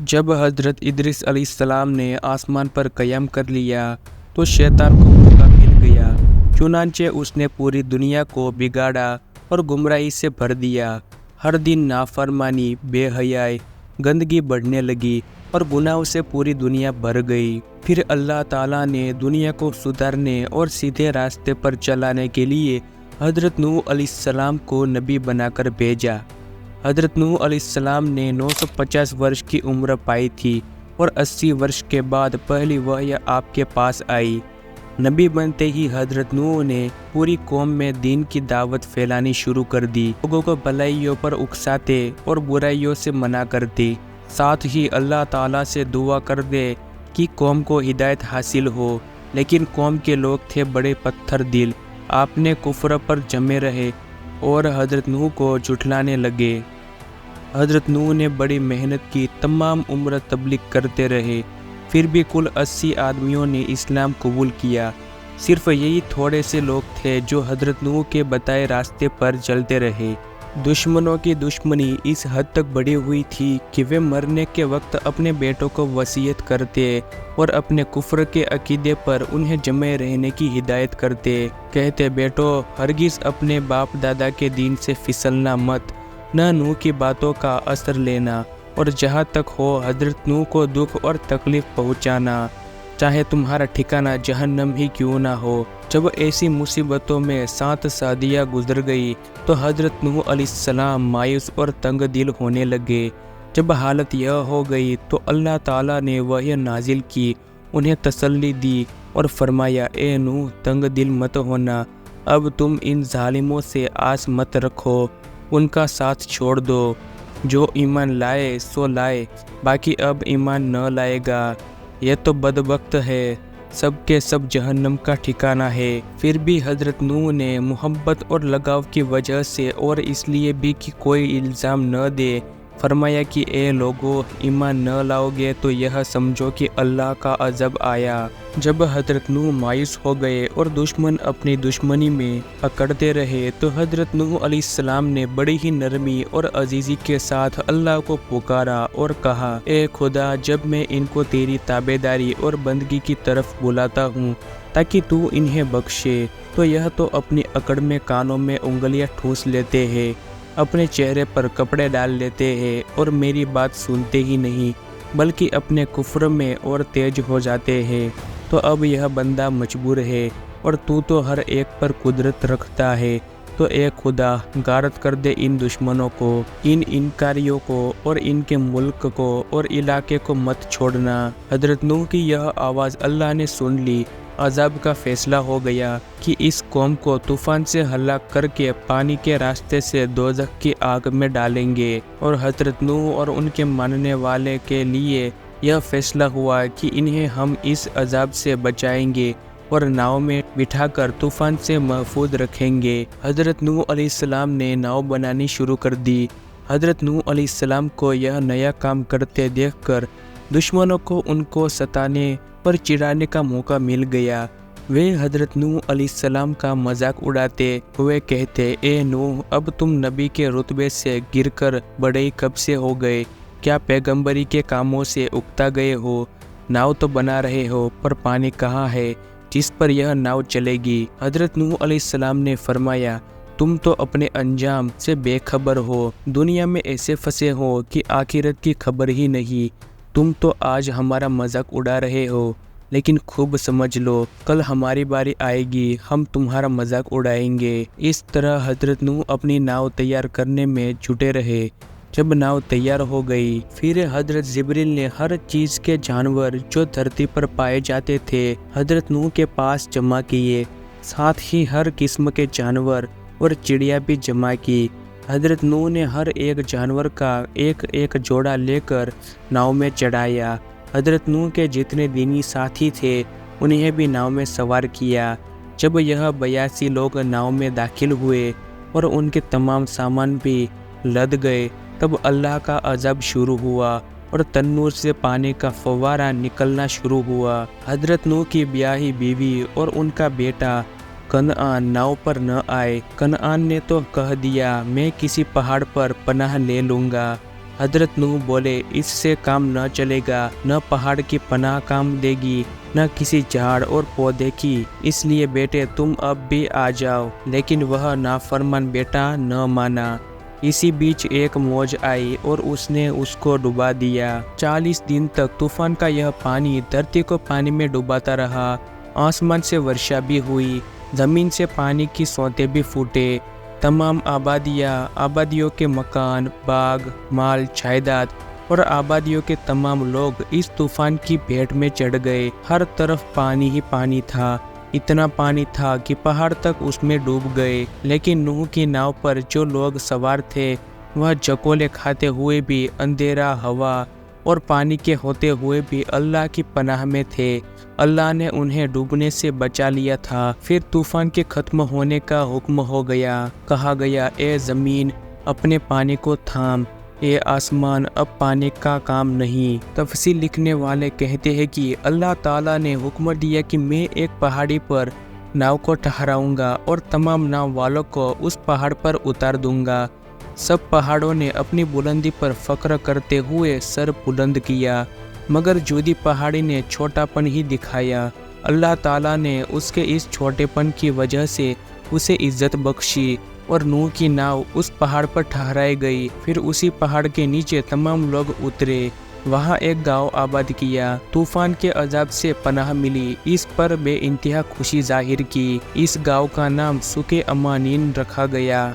जब हजरत इदरीस अलैहिस्सलाम ने आसमान पर क़याम कर लिया तो शैतान को मौका मिल गया। चुनांचे उसने पूरी दुनिया को बिगाड़ा और गुमराही से भर दिया। हर दिन नाफरमानी, बेहयाई, गंदगी बढ़ने लगी और गुनाहों से पूरी दुनिया भर गई। फिर अल्लाह ताला ने दुनिया को सुधारने और सीधे रास्ते पर चलाने के लिए हजरत नूह अलैहिस्सलाम को नबी बनाकर भेजा। हजरत नूह अलैहिस्सलाम ने 950 वर्ष की उम्र पाई थी और 80 वर्ष के बाद पहली वहय आपके पास आई। नबी बनते ही हजरत नूह ने पूरी कौम में दीन की दावत फैलानी शुरू कर दी। लोगों को भलाइयों पर उकसाते और बुराइयों से मना करते। साथ ही अल्लाह ताला से दुआ कर दे कि कौम को हिदायत हासिल हो, लेकिन कौम के लोग थे बड़े पत्थर दिल। आपने कुफ्र पर जमे रहे और हजरत नूह को झुठलाने लगे। हजरत नूह ने बड़ी मेहनत की, तमाम उम्र तबलीग करते रहे, फिर भी कुल 80 आदमियों ने इस्लाम कबूल किया। सिर्फ यही थोड़े से लोग थे जो हजरत नूह के बताए रास्ते पर चलते रहे। दुश्मनों की दुश्मनी इस हद तक बढ़ी हुई थी कि वे मरने के वक्त अपने बेटों को वसीयत करते और अपने कुफ्र के अकीदे पर उन्हें जमे रहने की हिदायत करते। कहते, बेटो हरगिज़ अपने बाप दादा के दीन से फिसलना मत, न नूह की बातों का असर लेना, और जहाँ तक हो हजरत नूह को दुख और तकलीफ पहुँचाना, चाहे तुम्हारा ठिकाना जहन्नम ही क्यों ना हो। जब ऐसी मुसीबतों में 7 शादियाँ गुजर गई तो हजरत नूह अलैहिस्सलाम मायूस और तंग दिल होने लगे। जब हालत यह हो गई तो अल्लाह ताला ने वहय नाजिल की, उन्हें तसल्ली दी और फरमाया, ए नूह, तंग दिल मत होना। अब तुम इन जालिमों से आस मत रखो, उनका साथ छोड़ दो। जो ईमान लाए सो लाए, बाकी अब ईमान न लाएगा, यह तो बदबख्त है, सब के सब जहन्नम का ठिकाना है। फिर भी हजरत नूह ने मोहब्बत और लगाव की वजह से और इसलिए भी कि कोई इल्ज़ाम न दे, फरमाया कि ए लोगो, ईमान न लाओगे तो यह समझो कि अल्लाह का अज़ब आया। जब हजरत नूह मायूस हो गए और दुश्मन अपनी दुश्मनी में पकड़ते रहे तो हजरत नूह अलैहिस्सलाम ने बड़ी ही नरमी और अजीज़ी के साथ अल्लाह को पुकारा और कहा, ए खुदा, जब मैं इनको तेरी ताबेदारी और बंदगी की तरफ बुलाता हूँ ताकि तू इन्हें बख्शे, तो यह तो अपनी अकड़ में कानों में उंगलियां ठूस लेते हैं, अपने चेहरे पर कपड़े डाल लेते हैं और मेरी बात सुनते ही नहीं, बल्कि अपने कुफ्र में और तेज हो जाते हैं। तो अब यह बंदा मजबूर है और तू तो हर एक पर कुदरत रखता है, तो ए खुदा, गारत कर दे इन दुश्मनों को, इन इनकारियों को और इनके मुल्क को और इलाके को मत छोड़ना। हजरत नूह की यह आवाज़ अल्लाह ने सुन ली। अज़ाब का फैसला हो गया कि इस कौम को तूफान से हलाक करके पानी के रास्ते से दोज़ख की आग में डालेंगे, और हजरत नूह और उनके मानने वाले के लिए यह फैसला हुआ कि इन्हें हम इस अज़ाब से बचाएंगे और नाव में बिठाकर तूफान से महफूज रखेंगे। हजरत नूह अलैहिस्सलाम ने नाव बनानी शुरू कर दी। हजरत नूह अलैहिस्सलाम को यह नया काम करते देखकर दुश्मनों को उनको सताने पर चिढ़ाने का मौका मिल गया। वे हजरत नूह अलैहिस्सलाम का मजाक उड़ाते हुए कहते, ए नूह, अब तुम नबी के रुतबे से गिरकर बड़े ही कब से हो गए? क्या पैगंबरी के कामों से उकता गए हो? नाव तो बना रहे हो, पर पानी कहाँ है जिस पर यह नाव चलेगी? हजरत नूह अलैहिस्सलाम ने फरमाया, तुम तो अपने अंजाम से बेखबर हो, दुनिया में ऐसे फंसे हो कि आखिरत की खबर ही नहीं। तुम तो आज हमारा मजाक उड़ा रहे हो, लेकिन खूब समझ लो, कल हमारी बारी आएगी, हम तुम्हारा मजाक उड़ाएंगे। इस तरह हजरत नूह अपनी नाव तैयार करने में जुटे रहे। जब नाव तैयार हो गई, फिर हजरत जिब्रील ने हर चीज़ के जानवर जो धरती पर पाए जाते थे हजरत नूह के पास जमा किए, साथ ही हर किस्म के जानवर और चिड़िया भी जमा की। हजरत नूह ने हर एक जानवर का एक एक जोड़ा लेकर नाव में चढ़ाया। हजरत नूह के जितने दीनी साथी थे उन्हें भी नाव में सवार किया। जब यह 82 लोग नाव में दाखिल हुए और उनके तमाम सामान भी लद गए, तब अल्लाह का अज़ब शुरू हुआ और तन्नूर से पानी का फव्वारा निकलना शुरू हुआ। हजरत नूह की ब्याही बीवी और उनका बेटा कनआन नाव पर न आए। कनआन ने तो कह दिया, मैं किसी पहाड़ पर पनाह ले लूँगा। हजरत नूह बोले, इससे काम न चलेगा, न पहाड़ की पनाह काम देगी, न किसी झाड़ और पौधे की। इसलिए बेटे तुम अब भी आ जाओ। लेकिन वह नाफरमान बेटा न माना। इसी बीच एक मौज आई और उसने उसको डुबा दिया। 40 दिन तक तूफान का यह पानी धरती को पानी में डुबाता रहा। आसमान से वर्षा भी हुई, जमीन से पानी की सोते भी फूटे। तमाम आबादियों के मकान, बाग, माल, जायदाद और आबादियों के तमाम लोग इस तूफान की भेंट में चढ़ गए। हर तरफ पानी ही पानी था। इतना पानी था कि पहाड़ तक उसमें डूब गए। लेकिन नूह की नाव पर जो लोग सवार थे वह चकोले खाते हुए भी, अंधेरा, हवा और पानी के होते हुए भी अल्लाह की पनाह में थे। अल्लाह ने उन्हें डूबने से बचा लिया था। फिर तूफान के खत्म होने का हुक्म हो गया। कहा गया, ए ज़मीन अपने पानी को थाम, ए आसमान अब पानी का काम नहीं। तफसील लिखने वाले कहते हैं कि अल्लाह ताला ने हुक्म दिया कि मैं एक पहाड़ी पर नाव को ठहराऊंगा और तमाम नाव वालों को उस पहाड़ पर उतार दूंगा। सब पहाड़ों ने अपनी बुलंदी पर फख्र करते हुए सर बुलंद किया, मगर जूदी पहाड़ी ने छोटापन ही दिखाया। अल्लाह ताला ने उसके इस छोटेपन की वजह से उसे इज्जत बख्शी और नूह की नाव उस पहाड़ पर ठहराई गई। फिर उसी पहाड़ के नीचे तमाम लोग उतरे, वहाँ एक गांव आबाद किया। तूफान के अजाब से पनाह मिली, इस पर बेइंतहा खुशी जाहिर की। इस गांव का नाम सुके अमानीन रखा गया।